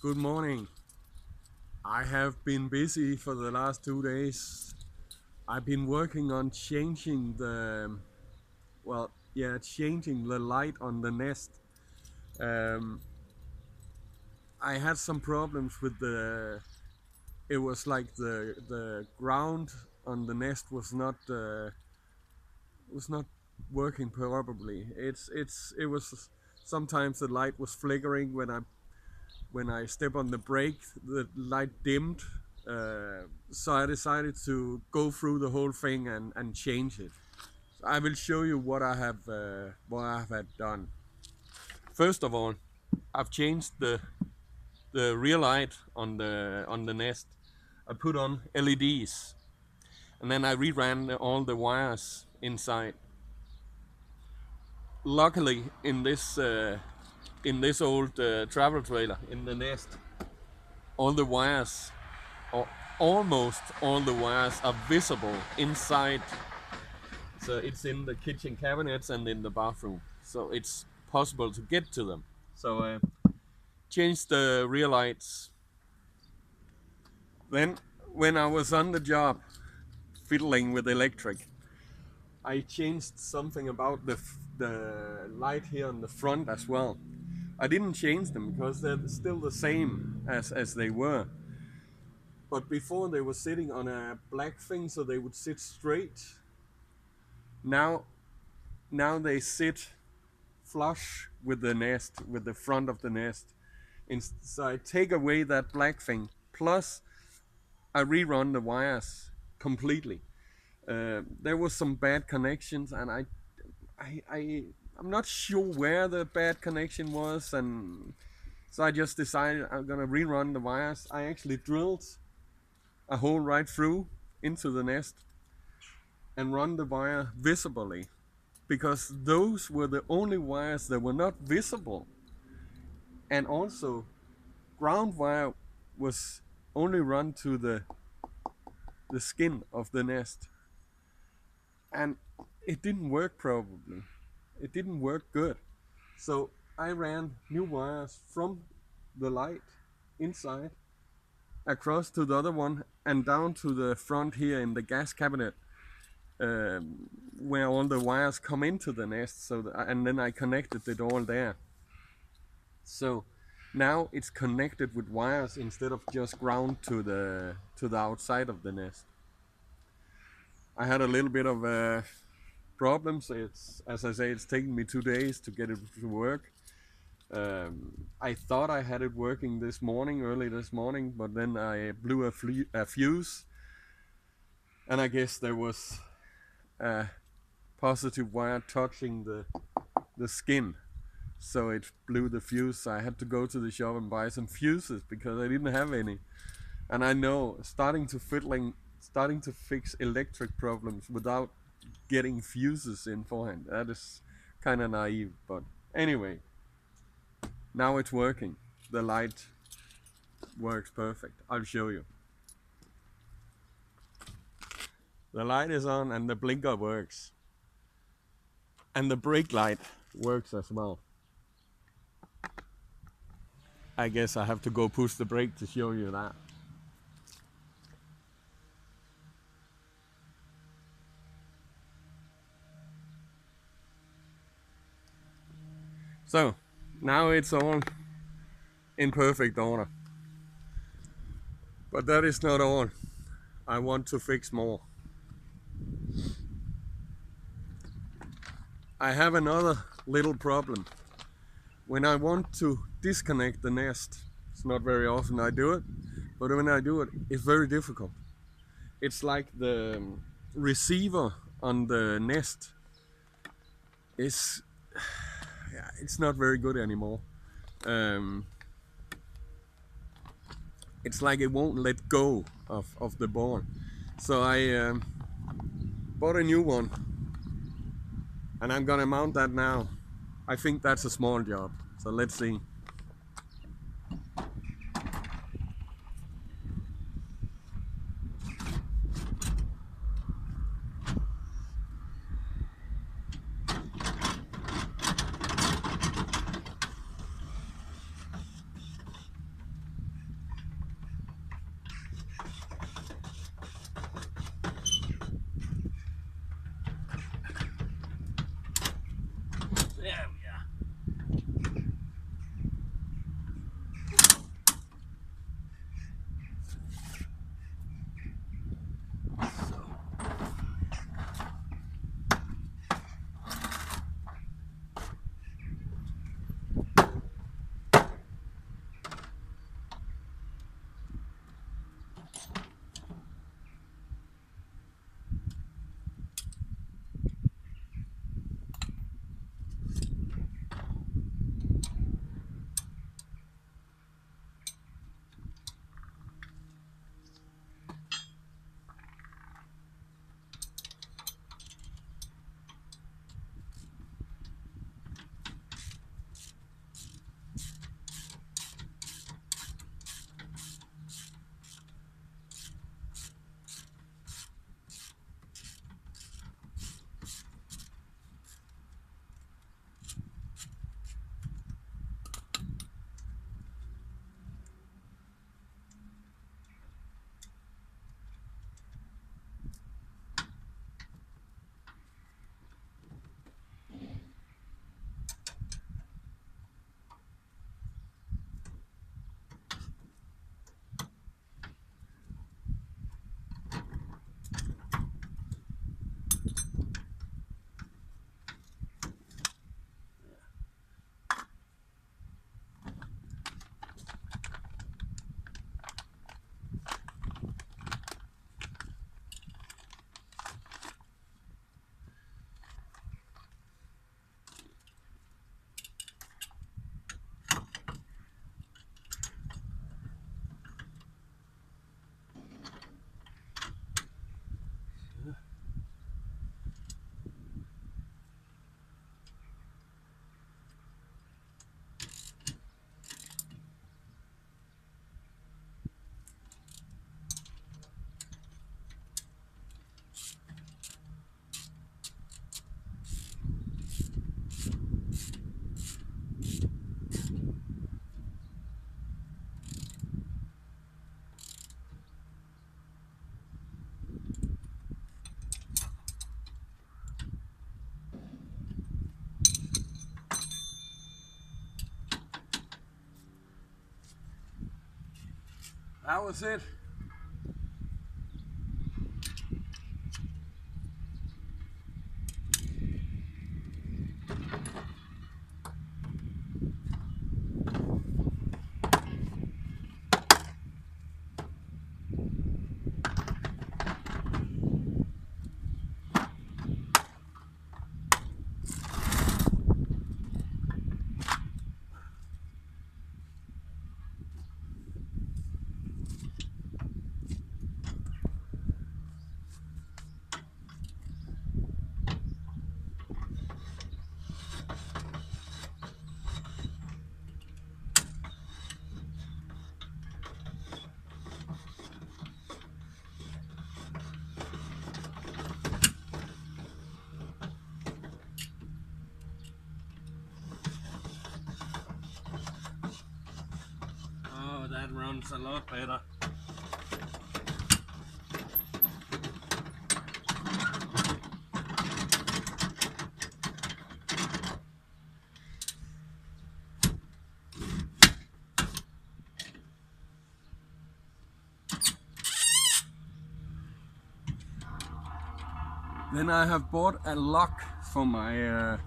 Good morning. I have been busy for the last 2 days. I've been working on changing changing the light on the nest. Um, I had some problems with it was like the ground on the nest was not working properly. It was sometimes the light was flickering when I step on the brake, the light dimmed. So I decided to go through the whole thing and change it. So I will show you what I have had done. First of all, I've changed the rear light on the nest. I put on LEDs, and then I reran all the wires inside. Luckily, in this old travel trailer in the nest, all the wires or almost all the wires are visible inside. So it's in the kitchen cabinets and in the bathroom, so it's possible to get to them. So change the rear lights. Then when I was on the job fiddling with electric, I changed something about the light here on the front as well. I didn't change them because they're still the same as they were. But before they were sitting on a black thing, so they would sit straight. Now, now they sit flush with the nest, with the front of the nest. So I take away that black thing. Plus, I rerun the wires completely. There was some bad connections, and I'm not sure where the bad connection was, and so I just decided I'm gonna rerun the wires. I actually drilled a hole right through into the nest and run the wire visibly, because those were the only wires that were not visible, and also ground wire was only run to the skin of the nest, and it didn't work probably. It didn't work good. So I ran new wires from the light inside across to the other one and down to the front here in the gas cabinet, where all the wires come into the nest. And then I connected it all there. So now it's connected with wires instead of just ground to the outside of the nest. I had a little bit of problems. It's, as I say, it's taken me 2 days to get it to work. I thought I had it working early this morning, but then I blew a fuse, and I guess there was a positive wire touching the skin, so it blew the fuse. So I had to go to the shop and buy some fuses because I didn't have any. And I know starting to fix electric problems without getting fuses in forehand, that is kind of naive. But anyway, now it's working. The light works perfect. I'll show you. The light is on and the blinker works. And the brake light works as well. I guess I have to go push the brake to show you that. So now it's all in perfect order. But that is not all. I want to fix more. I have another little problem. When I want to disconnect the nest, it's not very often I do it, but when I do it, it's very difficult. It's like the receiver on the nest is, yeah, it's not very good anymore. It's like it won't let go of the board. So I bought a new one, and I'm gonna mount that now. I think that's a small job, so let's see. That was it. Oh, that runs a lot better. Then I have bought a lock for my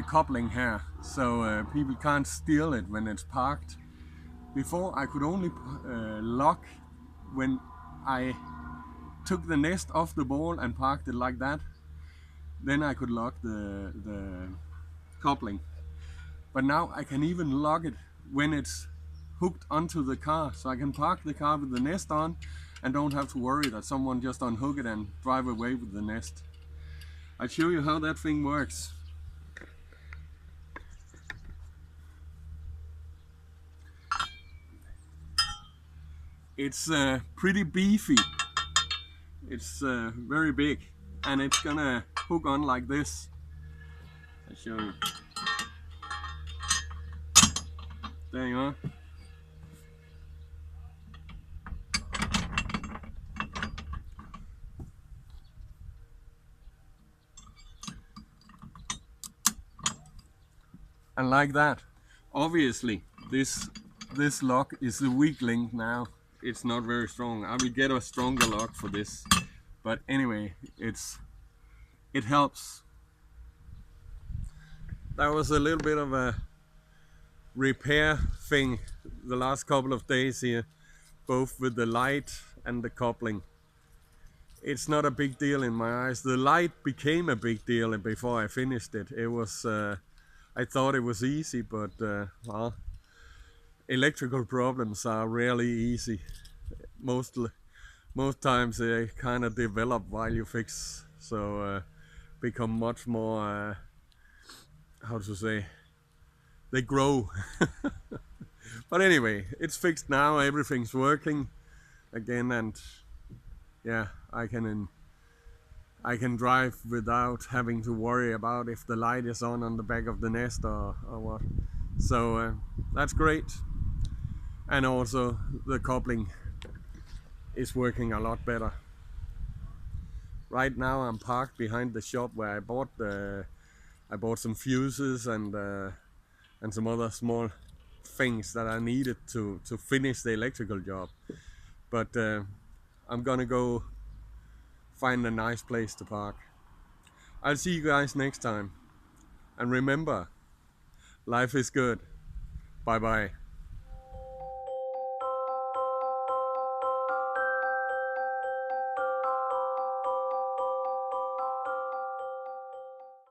coupling here, so people can't steal it when it's parked. Before I could only lock when I took the nest off the ball and parked it like that. Then I could lock the coupling. But now I can even lock it when it's hooked onto the car, so I can park the car with the nest on and don't have to worry that someone just unhook it and drive away with the nest. I'll show you how that thing works. It's pretty beefy. It's very big, and it's gonna hook on like this. I'll show you. There you are. And like that. Obviously, this lock is the weak link now. It's not very strong. I will get a stronger lock for this. But anyway, it helps. That was a little bit of a repair thing the last couple of days here, both with the light and the coupling. It's not a big deal in my eyes. The light became a big deal before I finished it. It was I thought it was easy, but well, electrical problems are rarely easy. Most times they kind of develop while you fix, so become much more how to say, they grow. But anyway, it's fixed now, everything's working again, and yeah, I can drive without having to worry about if the light is on the back of the nest or what. So that's great. And also the coupling is working a lot better. Right now I'm parked behind the shop where I bought some fuses and some other small things that I needed to finish the electrical job. But I'm gonna go find a nice place to park. I'll see you guys next time. And remember, life is good. Bye bye.